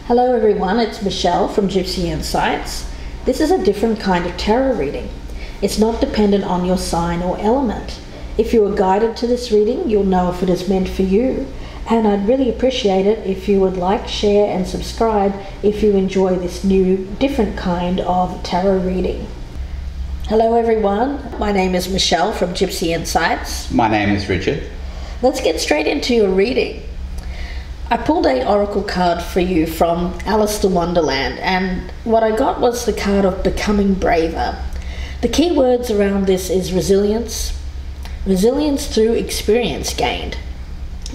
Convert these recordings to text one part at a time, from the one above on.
Hello everyone, it's Michelle from Gypsy Insights. This is a different kind of tarot reading. It's not dependent on your sign or element. If you are guided to this reading, you'll know if it is meant for you. And I'd really appreciate it if you would like, share and subscribe if you enjoy this new, different kind of tarot reading. Hello everyone, my name is Michelle from Gypsy Insights. My name is Richard. Let's get straight into your reading. I pulled an oracle card for you from Alice to Wonderland, and what I got was the card of becoming braver. The key words around this is resilience through experience gained,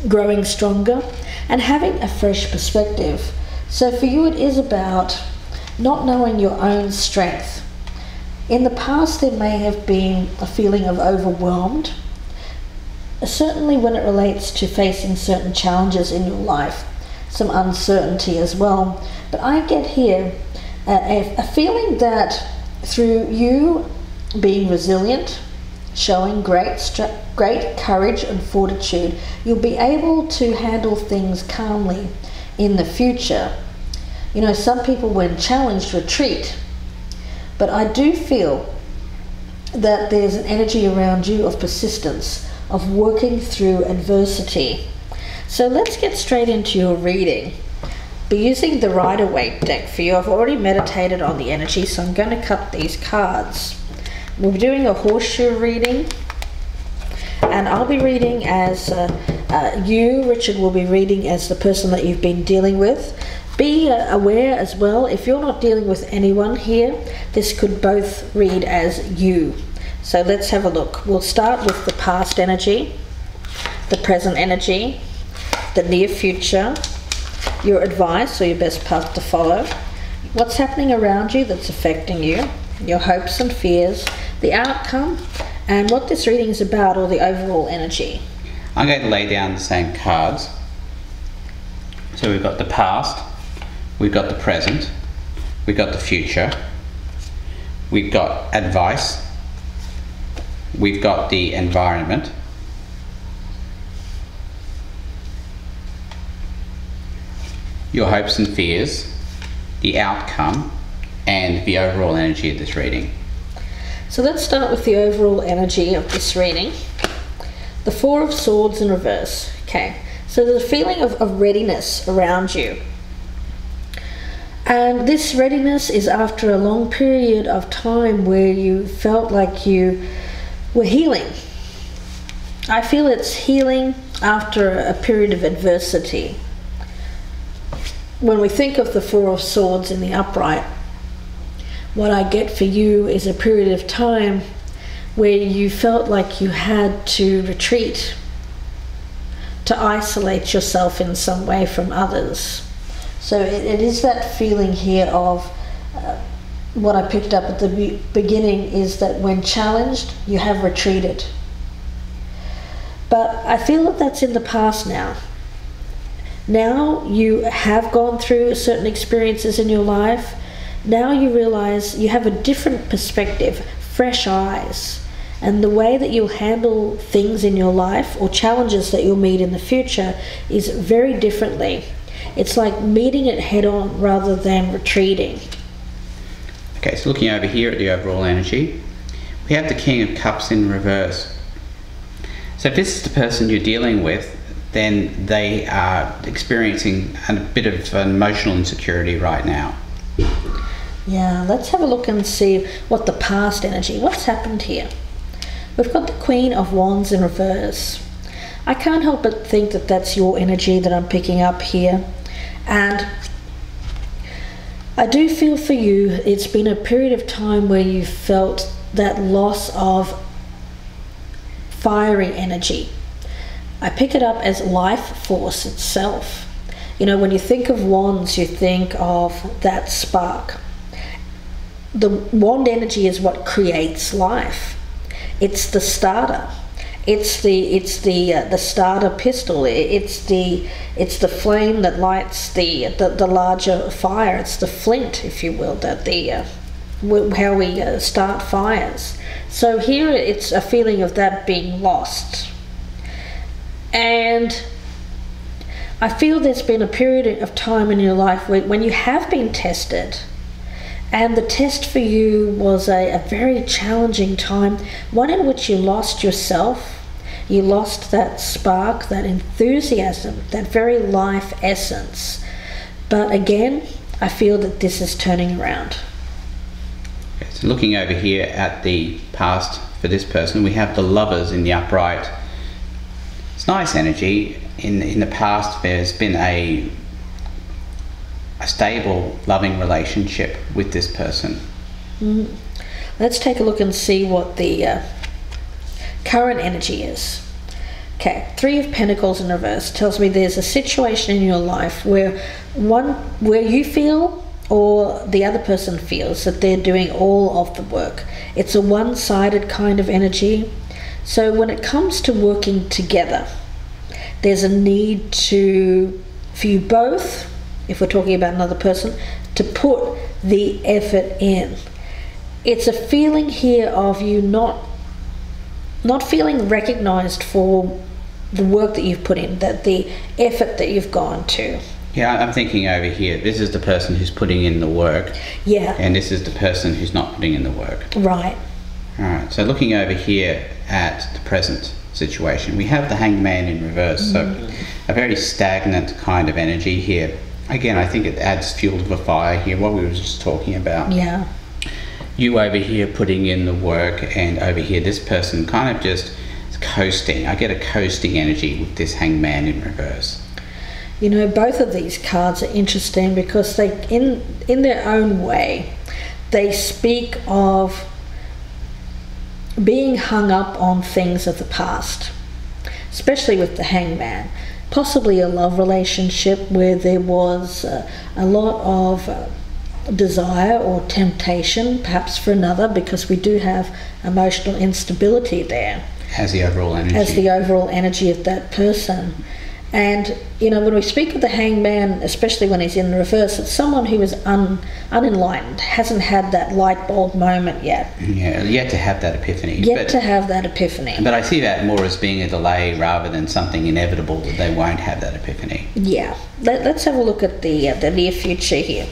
growing stronger, and having a fresh perspective. So for you it is about not knowing your own strength. In the past there may have been a feeling of overwhelmed, certainly when it relates to facing certain challenges in your life, some uncertainty as well. But I get here a feeling that through you being resilient, showing great courage and fortitude, you'll be able to handle things calmly in the future. You know, some people when challenged retreat, but I do feel that there's an energy around you of persistence, of working through adversity. So let's get straight into your reading. Be using the Rider-Waite deck for you. I've already meditated on the energy, so I'm going to cut these cards. We'll be doing a horseshoe reading, and I'll be reading as you, Richard, will be reading as the person that you've been dealing with. Be aware as well, if you're not dealing with anyone here, this could both read as you. So let's have a look. We'll start with the past energy, the present energy, the near future, your advice or your best path to follow, what's happening around you that's affecting you, your hopes and fears, the outcome, and what this reading is about, or the overall energy. I'm going to lay down the same cards. So we've got the past, we've got the present, we've got the future, we've got advice, we've got the environment, your hopes and fears, the outcome, and the overall energy of this reading. So let's start with the overall energy of this reading. The Four of Swords in reverse. Okay, so there's a feeling of readiness around you. And this readiness is after a long period of time where you felt like you were healing. I feel it's healing after a period of adversity. When we think of the Four of Swords in the upright, what I get for you is a period of time where you felt like you had to retreat, to isolate yourself in some way from others. So it is that feeling here of what I picked up at the beginning is that when challenged, you have retreated. But I feel that that's in the past now. Now you have gone through certain experiences in your life. Now you realize you have a different perspective, fresh eyes, and the way that you'll handle things in your life or challenges that you'll meet in the future is very differently. It's like meeting it head on rather than retreating. Okay, so looking over here at the overall energy, we have the King of Cups in reverse. So if this is the person you're dealing with, then they are experiencing a bit of an emotional insecurity right now. Yeah, let's have a look and see what the past energy, what's happened here. We've got the Queen of Wands in reverse. I can't help but think that that's your energy that I'm picking up here. And I do feel for you, it's been a period of time where you felt that loss of fiery energy. I pick it up as life force itself. You know, when you think of wands, you think of that spark. The wand energy is what creates life. It's the starter. It's the starter pistol. It's the flame that lights the larger fire. It's the flint, if you will, that how we start fires. So here it's a feeling of that being lost. And I feel there's been a period of time in your life when you have been tested, and the test for you was a very challenging time, one in which you lost yourself, you lost that spark, that enthusiasm, that very life essence. But again, I feel that this is turning around. Okay, so looking over here at the past for this person, we have the Lovers in the upright. It's nice energy. In the past, there's been a stable, loving relationship with this person. Let's take a look and see what the current energy is. Okay, Three of Pentacles in reverse tells me there's a situation in your life where you feel, or the other person feels, that they're doing all of the work. It's a one-sided kind of energy. So when it comes to working together, there's a need for you both, if we're talking about another person, to put the effort in. It's a feeling here of you not feeling recognized for the work that you've put in, that the effort that you've gone to. Yeah, I'm thinking over here, this is the person who's putting in the work. Yeah. And this is the person who's not putting in the work. Right. Alright, so looking over here at the present situation, we have the Hanged Man in reverse, so a very stagnant kind of energy here. Again, I think it adds fuel to the fire here, what we were just talking about. Yeah. You over here putting in the work, and over here this person kind of just coasting. I get a coasting energy with this Hanged Man in reverse. You know, both of these cards are interesting because they, in their own way, they speak of being hung up on things of the past, especially with the Hangman. Possibly a love relationship where there was a lot of desire or temptation, perhaps for another, because we do have emotional instability there. As the overall energy. As the overall energy of that person. And, you know, when we speak of the Hangman, especially when he's in reverse, it's someone who is unenlightened, hasn't had that light bulb moment yet. Yeah, yet to have that epiphany. Yet to have that epiphany. But I see that more as being a delay rather than something inevitable that they won't have that epiphany. Yeah. Let's have a look at the near future here.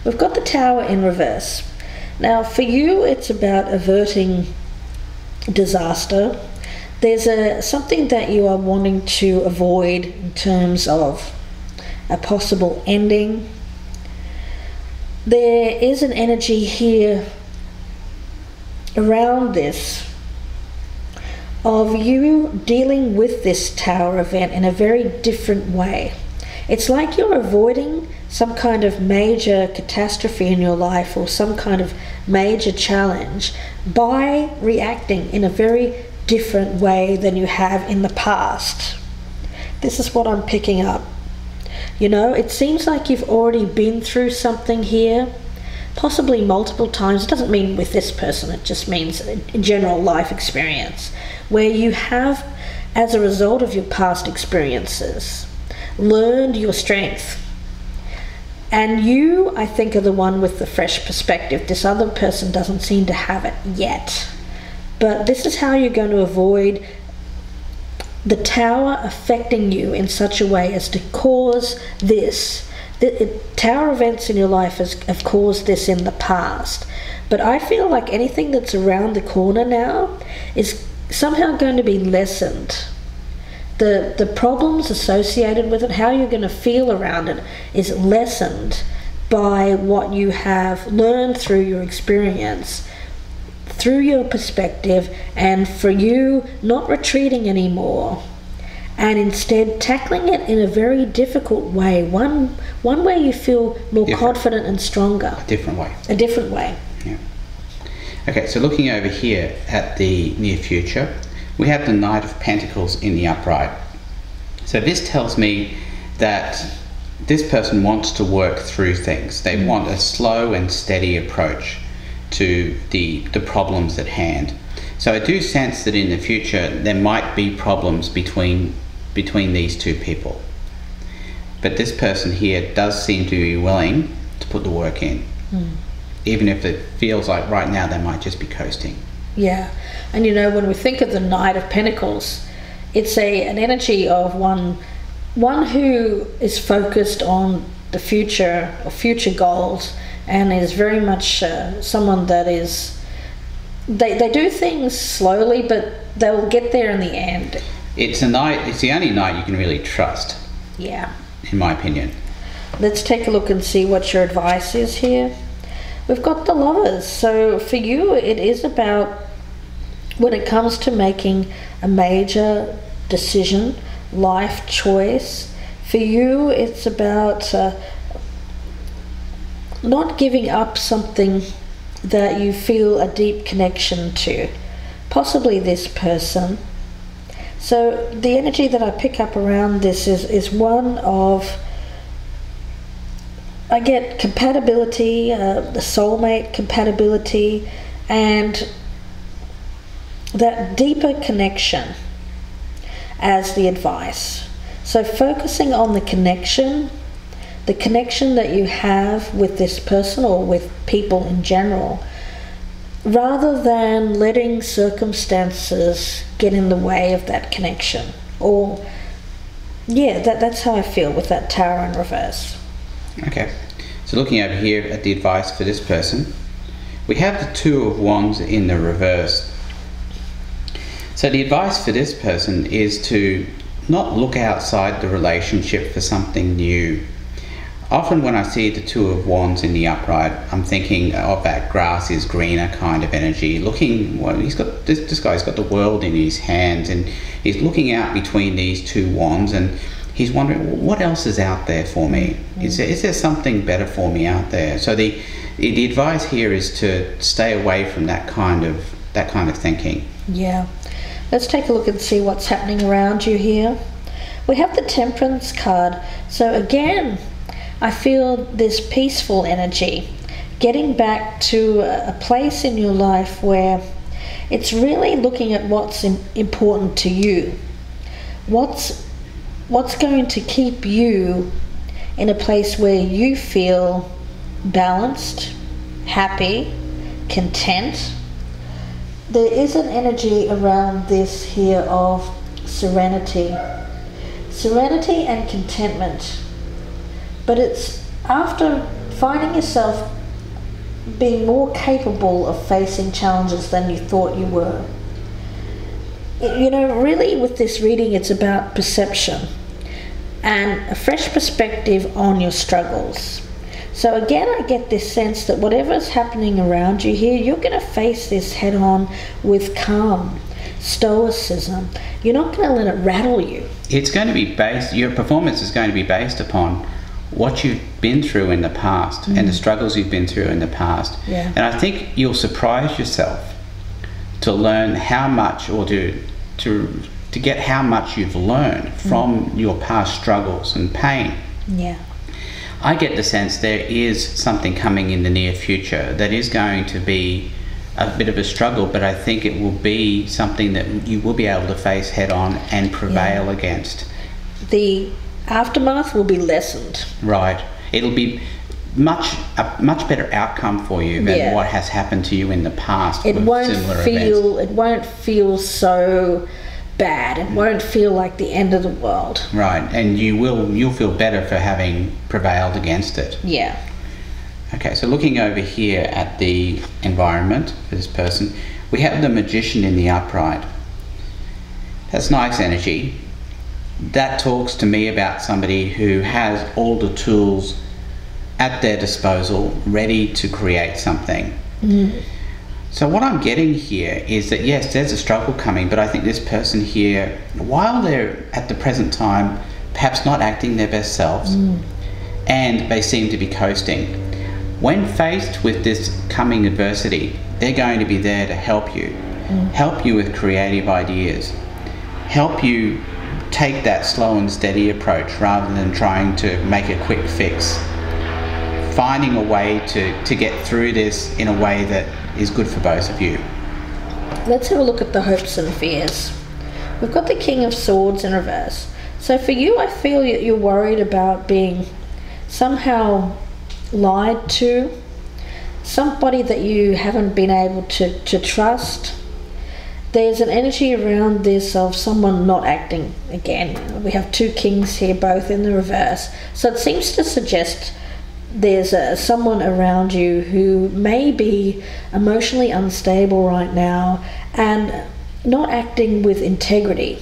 We've got the Tower in reverse. Now, for you, it's about averting disaster. There's something that you are wanting to avoid in terms of a possible ending. There is an energy here around this of you dealing with this Tower event in a very different way. It's like you're avoiding some kind of major catastrophe in your life or some kind of major challenge by reacting in a very different way than you have in the past. This is what I'm picking up. You know, it seems like you've already been through something here, possibly multiple times. It doesn't mean with this person, it just means in general life experience, where you have, as a result of your past experiences, learned your strength. And you, I think, are the one with the fresh perspective. This other person doesn't seem to have it yet. But this is how you're going to avoid the Tower affecting you in such a way as to cause this. The Tower events in your life have caused this in the past. But I feel like anything that's around the corner now is somehow going to be lessened. The problems associated with it, how you're going to feel around it, is lessened by what you have learned through your experience, through your perspective, and for you not retreating anymore and instead tackling it in a very difficult way, one way you feel more confident and stronger. A different way. Yeah. Okay, so looking over here at the near future, we have the Knight of Pentacles in the upright. So this tells me that this person wants to work through things. They want a slow and steady approach to the problems at hand. So I do sense that in the future there might be problems between these two people. But this person here does seem to be willing to put the work in. Even if it feels like right now they might just be coasting. Yeah, and you know, when we think of the Knight of Pentacles, it's an energy of one one who is focused on the future or future goals, and is very much someone that is, they do things slowly, but they'll get there in the end. It's the only knight you can really trust. Yeah. In my opinion. Let's take a look and see what your advice is here. We've got the Lovers. So for you, it is about, when it comes to making a major decision, life choice, for you it's about not giving up something that you feel a deep connection to, possibly this person. So the energy that I pick up around this is one of, I get compatibility, the soulmate compatibility, and that deeper connection as the advice. So focusing on the connection that you have with this person or with people in general, rather than letting circumstances get in the way of that connection. Or, yeah, that's how I feel with that Tower in reverse. Okay, so looking over here at the advice for this person, we have the Two of Wands in the reverse. So the advice for this person is to not look outside the relationship for something new. Often when I see the Two of Wands in the upright, I'm thinking of that grass is greener kind of energy. Looking, well, he's got this guy's got the world in his hands, and he's looking out between these two wands, and he's wondering, what else is out there for me? Is there something better for me out there? So the advice here is to stay away from that kind of thinking. Yeah. Let's take a look and see what's happening around you here. We have the Temperance card. So again, I feel this peaceful energy, getting back to a place in your life where it's really looking at what's important to you. What's going to keep you in a place where you feel balanced, happy, content. There is an energy around this here of serenity and contentment. But it's after finding yourself being more capable of facing challenges than you thought you were. You know, really with this reading, it's about perception and a fresh perspective on your struggles. So again, I get this sense that whatever's happening around you here, you're going to face this head on with calm, stoicism. You're not going to let it rattle you. It's going to be based, your performance is going to be based upon what you've been through in the past and the struggles you've been through in the past. Yeah. And I think you'll surprise yourself to learn how much, or to get how much you've learned from your past struggles and pain. Yeah. I get the sense there is something coming in the near future that is going to be a bit of a struggle, but I think it will be something that you will be able to face head on and prevail against. The aftermath will be lessened. Right. It'll be a much better outcome for you than what has happened to you in the past. It won't feel so bad. It won't feel like the end of the world. Right. And you'll feel better for having prevailed against it. Yeah. Okay, so looking over here at the environment for this person, we have the Magician in the upright. That's nice energy. That talks to me about somebody who has all the tools at their disposal, ready to create something. So what I'm getting here is that yes, there's a struggle coming, but I think this person here, while they're at the present time perhaps not acting their best selves, and they seem to be coasting, when faced with this coming adversity, they're going to be there to help you with creative ideas, help you take that slow and steady approach rather than trying to make a quick fix, finding a way to get through this in a way that is good for both of you. Let's have a look at the hopes and fears. We've got the King of Swords in reverse. So for you, I feel you're worried about being somehow lied to, somebody that you haven't been able to trust, there's an energy around this of someone not acting again. We have two kings here, both in the reverse. So it seems to suggest there's someone around you who may be emotionally unstable right now and not acting with integrity.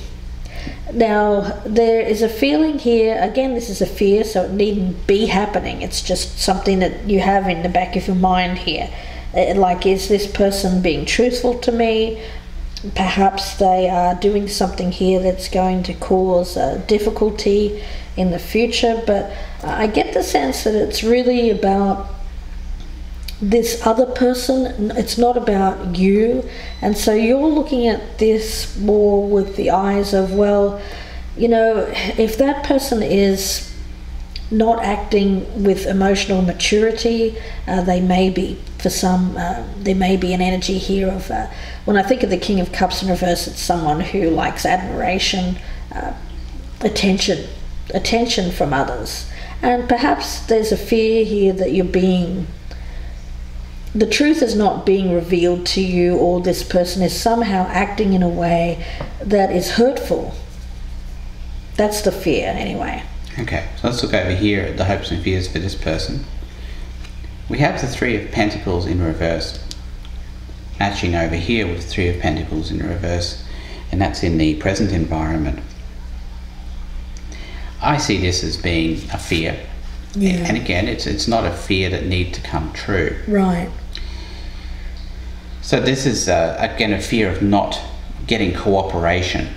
Now, there is a feeling here, again, this is a fear, so it needn't be happening. It's just something that you have in the back of your mind here. Like, is this person being truthful to me? Perhaps they are doing something here that's going to cause difficulty in the future, but I get the sense that it's really about this other person. It's not about you, and so you're looking at this more with the eyes of, well, you know, if that person is not acting with emotional maturity, they may be, for some, there may be an energy here of, when I think of the King of Cups in reverse, it's someone who likes admiration, attention from others. And perhaps there's a fear here that the truth is not being revealed to you, or this person is somehow acting in a way that is hurtful. That's the fear, anyway. Okay, so let's look over here at the hopes and fears for this person. We have the Three of Pentacles in reverse, matching over here with Three of Pentacles in reverse, and that's in the present environment. I see this as being a fear. Yeah. And again, it's not a fear that needs to come true. Right. So this is, again, a fear of not getting cooperation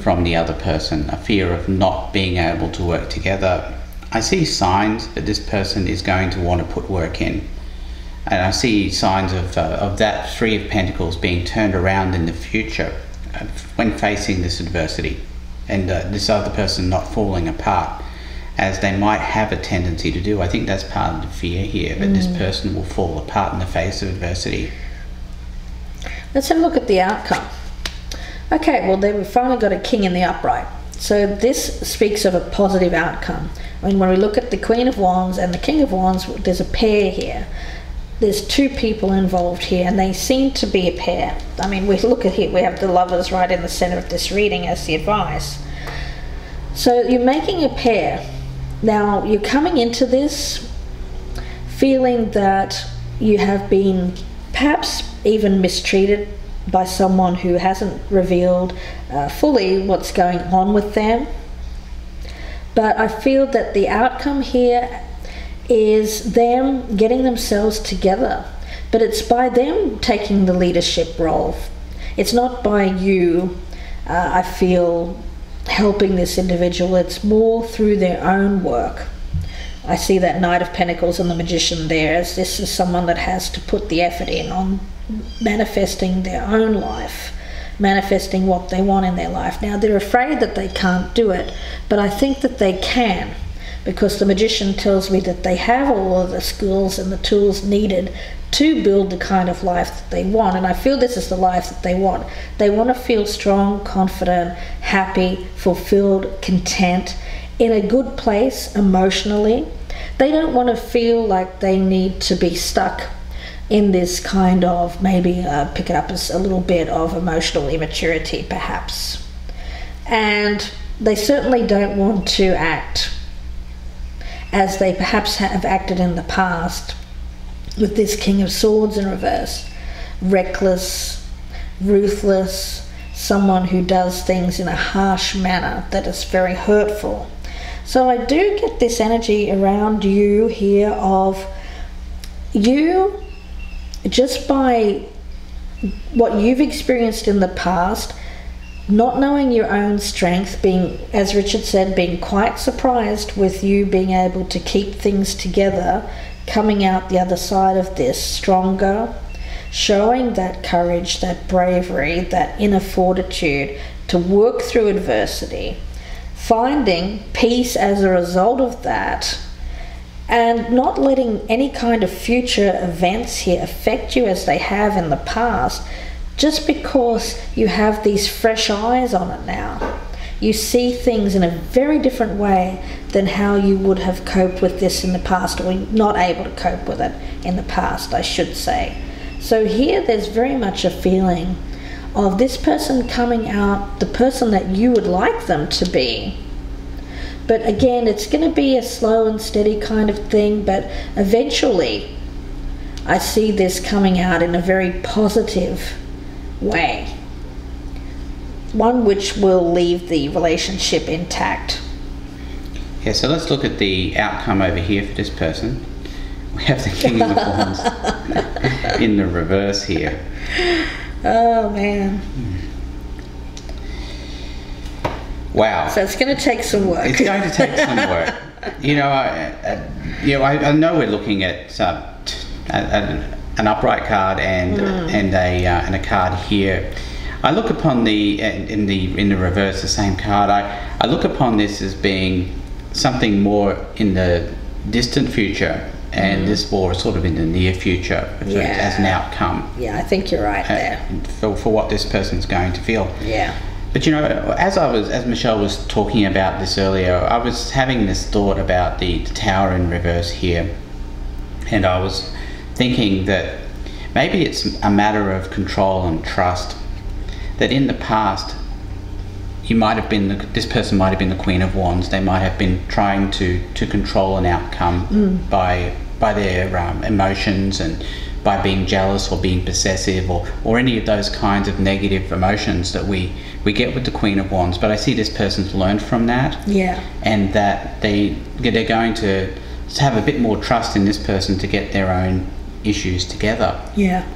from the other person, a fear of not being able to work together. I see signs that this person is going to want to put work in. And I see signs of that Three of Pentacles being turned around in the future when facing this adversity, and this other person not falling apart, as they might have a tendency to do. I think that's part of the fear here, that this person will fall apart in the face of adversity. Let's have a look at the outcome. Okay, well then we've finally got a king in the upright. So this speaks of a positive outcome. I mean, when we look at the Queen of Wands and the King of Wands, there's a pair here. There's two people involved here, and they seem to be a pair. I mean, we look at here, we have the Lovers right in the center of this reading as the advice. So you're making a pair. Now, you're coming into this feeling that you have been perhaps even mistreated by someone who hasn't revealed fully what's going on with them. But I feel that the outcome here is them getting themselves together. But it's by them taking the leadership role. It's not by you, I feel, helping this individual. It's more through their own work. I see that Knight of Pentacles and the Magician there, as this is someone that has to put the effort in on manifesting their own life, manifesting what they want in their life. Now, they're afraid that they can't do it, but I think that they can, because the Magician tells me that they have all of the skills and the tools needed to build the kind of life that they want. And I feel this is the life that they want. They want to feel strong, confident, happy, fulfilled, content, in a good place emotionally. They don't want to feel like they need to be stuck in this kind of, maybe pick it up as a little bit of emotional immaturity perhaps. And they certainly don't want to act as they perhaps have acted in the past with this King of Swords in reverse. Reckless, ruthless, someone who does things in a harsh manner that is very hurtful. So I do get this energy around you here of you, just by what you've experienced in the past, not knowing your own strength, being, as Richard said, being quite surprised with you being able to keep things together, coming out the other side of this stronger, showing that courage, that bravery, that inner fortitude to work through adversity, finding peace as a result of that, and not letting any kind of future events here affect you as they have in the past, just because you have these fresh eyes on it now. You see things in a very different way than how you would have coped with this in the past, or not able to cope with it in the past, I should say. So here there's very much a feeling of this person coming out the person that you would like them to be. But again, it's going to be a slow and steady kind of thing, but eventually I see this coming out in a very positive way. One which will leave the relationship intact. Yeah, so let's look at the outcome over here for this person. We have the King of Wands in the reverse here. Oh man. Wow. So it's going to take some work. It's going to take some work. I know we're looking at an upright card and a card here. I look upon in the reverse, the same card. I look upon this as being something more in the distant future, and this more sort of in the near future as an outcome. Yeah, I think you're right there. For what this person's going to feel. Yeah. But as Michelle was talking about this earlier, I was having this thought about the Tower in reverse here, and I was thinking that maybe it's a matter of control and trust. That in the past, this person might have been the Queen of Wands. They might have been trying to control an outcome by their emotions, and by being jealous or being possessive or any of those kinds of negative emotions that we get with the Queen of Wands. But I see this person's learned from that. Yeah. And that they're going to have a bit more trust in this person to get their own issues together. Yeah.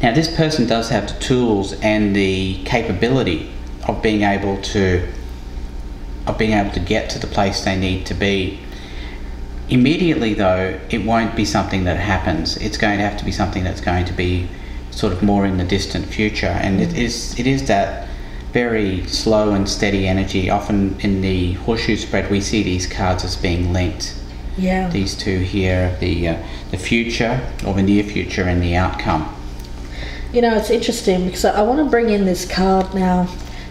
Now this person does have the tools and the capability of being able to get to the place they need to be. Immediately though, it won't be something that happens. It's going to have to be something that's going to be sort of more in the distant future, and it is that very slow and steady energy. Often in the horseshoe spread we see these cards as being linked. Yeah. These two here, the future or the near future and the outcome. It's interesting because I want to bring in this card now,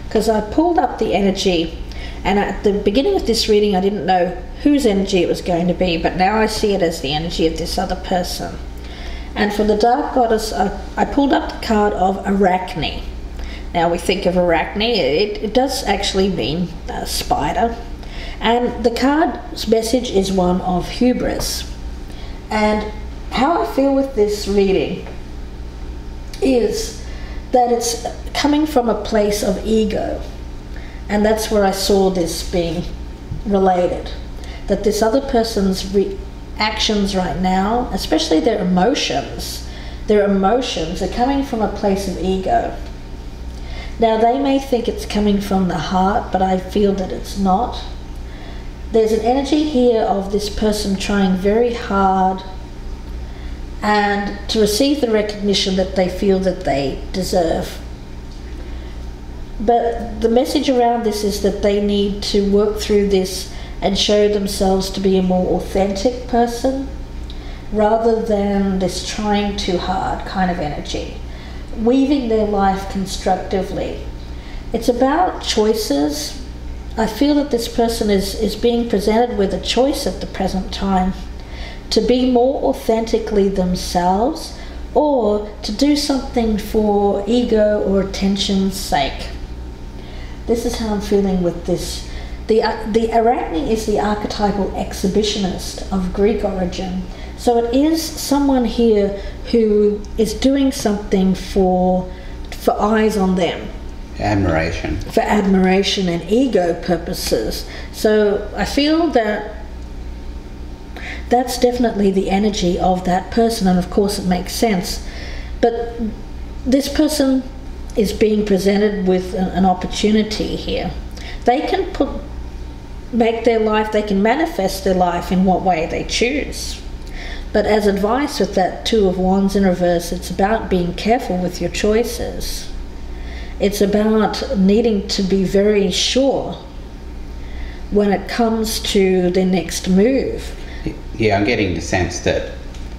because I pulled up the energy, and at the beginning of this reading I didn't know whose energy it was going to be, but now I see it as the energy of this other person. And for the Dark Goddess, I pulled up the card of Arachne. Now we think of Arachne, it does actually mean a spider. And the card's message is one of hubris. And how I feel with this reading is that it's coming from a place of ego. And that's where I saw this being related. That this other person's actions right now, especially their emotions are coming from a place of ego. Now they may think it's coming from the heart, but I feel that it's not. There's an energy here of this person trying very hard and to receive the recognition that they feel that they deserve. But the message around this is that they need to work through this and show themselves to be a more authentic person, rather than this trying too hard kind of energy, weaving their life constructively. It's about choices. I feel that this person is being presented with a choice at the present time to be more authentically themselves, or to do something for ego or attention's sake. This is how I'm feeling with this. The Arachne is the archetypal exhibitionist of Greek origin. So it is someone here who is doing something for eyes on them. Admiration. For admiration and ego purposes. So I feel that that's definitely the energy of that person, and of course it makes sense. But this person is being presented with an opportunity here. They can make their life, they can manifest their life in what way they choose. But as advice with that Two of Wands in reverse, it's about being careful with your choices. It's about needing to be very sure when it comes to the next move. Yeah, I'm getting the sense that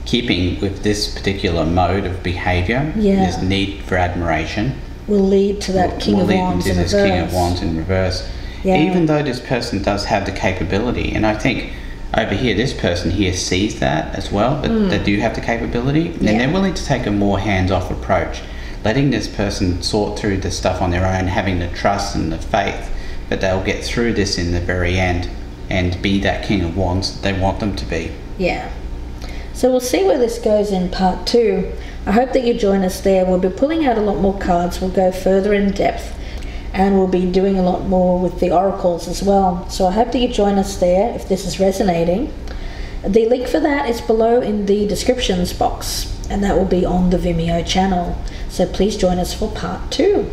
keeping with this particular mode of behaviour, this need for admiration, will lead to that King of Wands in reverse. King of Wands in reverse. Yeah. Even though this person does have the capability, and I think over here, this person here sees that as well, that they do have the capability, and they're willing to take a more hands-off approach. letting this person sort through the stuff on their own, having the trust and the faith that they'll get through this in the very end and be that King of Wands that they want them to be. Yeah. So we'll see where this goes in part 2. I hope that you join us there. We'll be pulling out a lot more cards. We'll go further in depth, and we'll be doing a lot more with the oracles as well. So I hope that you join us there if this is resonating. The link for that is below in the descriptions box, and that will be on the Vimeo channel. So please join us for part 2.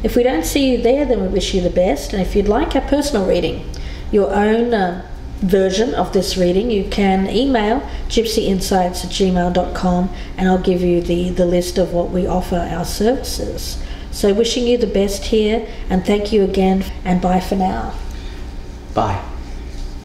If we don't see you there, then we wish you the best. And if you'd like a personal reading, your own version of this reading, you can email gypsyinsights@gmail.com, and I'll give you the list of what we offer our services. So wishing you the best here, and thank you again, and bye for now. Bye.